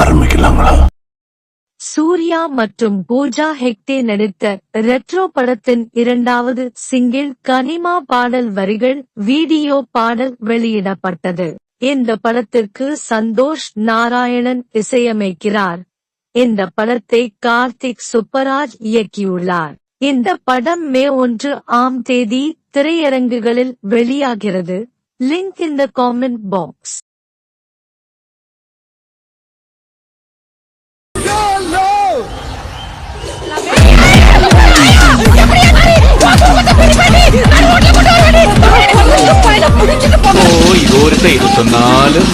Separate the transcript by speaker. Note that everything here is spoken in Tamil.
Speaker 1: ஆரம்பிக்கலாங்களா?
Speaker 2: சூர்யா மற்றும் பூஜா ஹெக்டே நடித்த ரெட்ரோ படத்தின் இரண்டாவது சிங்கிள் கனிமா பாடல் வரிகள் வீடியோ பாடல் வெளியிடப்பட்டது. இந்த படத்திற்கு சந்தோஷ் நாராயணன் இசையமைக்கிறார். இந்த படத்தை கார்த்திக் சுப்பராஜ் இயக்கியுள்ளார். இந்த படம் மே 1 திரையரங்குகளில் வெளியாகிறது. Link in the comment box.
Speaker 3: இது சொன்னாலும்